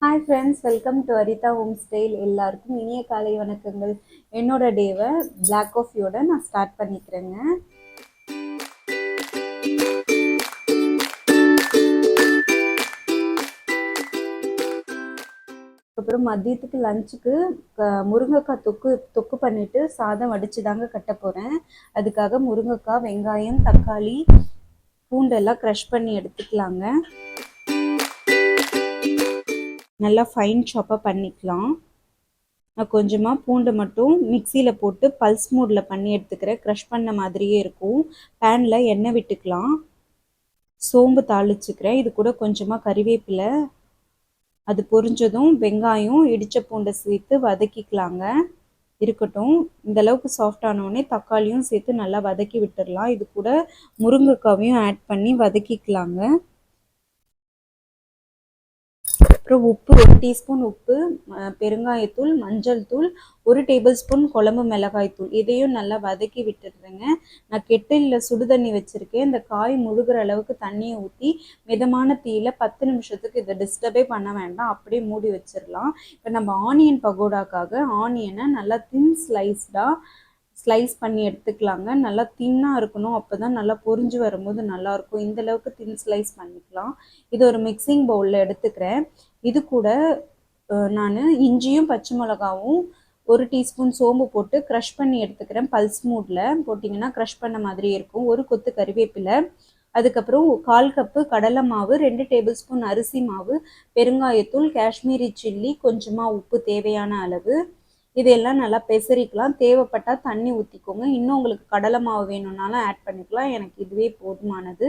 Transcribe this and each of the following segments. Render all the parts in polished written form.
Hi friends, welcome to Aritha home style. எல்லாருக்கும் இனிய காலை வணக்கங்கள். என்னோட டேவை பிளாக் காஃபியோட நான் ஸ்டார்ட் பண்ணிக்கிறேங்க. அப்புறம் மதியத்துக்கு லஞ்சுக்கு முருங்கைக்காய் தொக்கு பண்ணிட்டு சாதம் வடிச்சு தாங்க கட்ட போகிறேன். அதுக்காக முருங்கைக்காய், வெங்காயம், தக்காளி, பூண்டெல்லாம் க்ரஷ் பண்ணி எடுத்துக்கலாங்க. நல்லா ஃபைன் சாப்பாக பண்ணிக்கலாம். நான் கொஞ்சமாக பூண்டு மட்டும் மிக்சியில் போட்டு பல்ஸ் மோடில் பண்ணி எடுத்துக்கிறேன். க்ரஷ் பண்ண மாதிரியே இருக்கும். பேனில் எண்ணெய் விட்டுக்கலாம். சோம்பு தாளிச்சுக்கிறேன். இது கூட கொஞ்சமாக கறிவேப்பிலை, அது பொரிஞ்சதும் வெங்காயம், இடித்த பூண்டை சேர்த்து வதக்கிக்கலாங்க. இருக்கட்டும். இந்த அளவுக்கு சாஃப்ட் ஆனோடனே தக்காளியும் சேர்த்து நல்லா வதக்கி விட்டுடலாம். இது கூட முருங்கைக்காவையும் ஆட் பண்ணி வதக்கிக்கலாங்க. அப்புறம் உப்பு, 1 டீஸ்பூன் உப்பு, பெருங்காயத்தூள், மஞ்சள் தூள், 1 டேபிள் ஸ்பூன் குழம்பு மிளகாய் தூள், இதையும் நல்லா வதக்கி விட்டுடுறேங்க. நான் கெட்டிலில் சுடுதண்ணி வச்சுருக்கேன். இந்த காய் முழுகிற அளவுக்கு தண்ணியை ஊற்றி மிதமான தீயில் 10 நிமிஷத்துக்கு இதை டிஸ்டர்பே பண்ண வேண்டாம், அப்படியே மூடி வச்சிடலாம். இப்போ நம்ம ஆனியன் பகோடாக்காக ஆனியனை நல்லா தின் ஸ்லைஸ் பண்ணி எடுத்துக்கலாங்க. நல்லா தின்னாக இருக்கணும், அப்போ தான் நல்லா பொரிஞ்சு வரும்போது நல்லாயிருக்கும். இந்தளவுக்கு தின் ஸ்லைஸ் பண்ணிக்கலாம். இது ஒரு மிக்சிங் பவுலில் எடுத்துக்கிறேன். இது கூட நான் இஞ்சியும் பச்சை மிளகாவும் 1 டீஸ்பூன் சோம்பு போட்டு க்ரஷ் பண்ணி எடுத்துக்கிறேன். பல்ஸ் மூடில் போட்டிங்கன்னா க்ரஷ் பண்ண மாதிரி இருக்கும். 1 கொத்து கறிவேப்பிலை, அதுக்கப்புறம் 1/4 கப்பு கடலை மாவு, 2 டேபிள் ஸ்பூன் அரிசி மாவு, பெருங்காயத்தூள், காஷ்மீரி சில்லி, கொஞ்சமாக உப்பு தேவையான அளவு. இதெல்லாம் நல்லா பெசரிக்கலாம். தேவைப்பட்டால் தண்ணி ஊற்றிக்கோங்க. இன்னும் உங்களுக்கு கடலை மாவு வேணும்னாலும் ஆட் பண்ணிக்கலாம். எனக்கு இதுவே போதுமானது.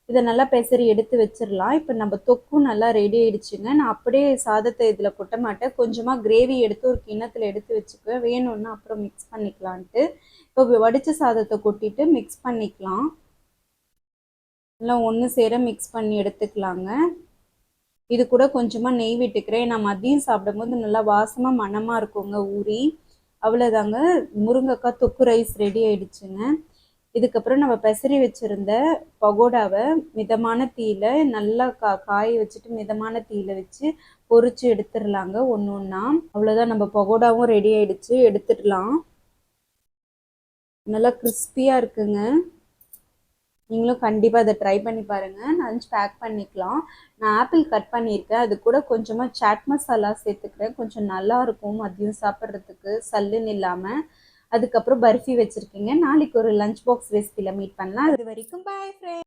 இதை நல்லா பெசரி எடுத்து வச்சிடலாம். இப்போ நம்ம தொக்கும் நல்லா ரெடி ஆயிடுச்சுங்க. நான் அப்படியே சாதத்தை இதில் கொட்ட மாட்டேன். கொஞ்சமாக கிரேவி எடுத்து ஒரு கிண்ணத்தில் எடுத்து வச்சுக்குவேன். வேணும்னா அப்புறம் மிக்ஸ் பண்ணிக்கலான்ட்டு. இப்போ வடித்த சாதத்தை கொட்டிட்டு மிக்ஸ் பண்ணிக்கலாம். நல்லா ஒன்று சேர மிக்ஸ் பண்ணி எடுத்துக்கலாங்க. இது கூட கொஞ்சமாக நெய் விட்டுக்கிறேன். நான் மதியம் சாப்பிடும்போது நல்லா வாசமாக மணமாக இருக்குங்க ஊறி. அவ்வளோதாங்க, முருங்கைக்காய் தொக்கு ரைஸ் ரெடி ஆயிடுச்சுங்க. இதுக்கப்புறம் நம்ம பெசரி வச்சுருந்த பகோடாவை மிதமான தீயில் நல்லா காய வச்சுட்டு மிதமான தீயில் வச்சு பொரிச்சு எடுத்துடலாங்க ஒன்று ஒன்றா. அவ்வளோதான், நம்ம பகோடாவும் ரெடி ஆயிடுச்சு. எடுத்துடலாம். நல்லா கிறிஸ்பியாக இருக்குங்க. நீங்களும் கண்டிப்பாக இதை ட்ரை பண்ணி பாருங்கள். லஞ்ச் பேக் பண்ணிக்கலாம். நான் ஆப்பிள் கட் பண்ணியிருக்கேன். அது கூட கொஞ்சமாக சாட் மசாலா சேர்த்துக்கிறேன். கொஞ்சம் நல்லாயிருக்கும் மதியம் சாப்பிட்றதுக்கு சல்லுன்னு இல்லாமல். அதுக்கப்புறம் பர்ஃபி வச்சுருக்கீங்க. நாளைக்கு ஒரு லஞ்ச் பாக்ஸ் ரெசிபியில் மீட் பண்ணலாம். அது வரைக்கும் பாய் ஃப்ரெண்ட்.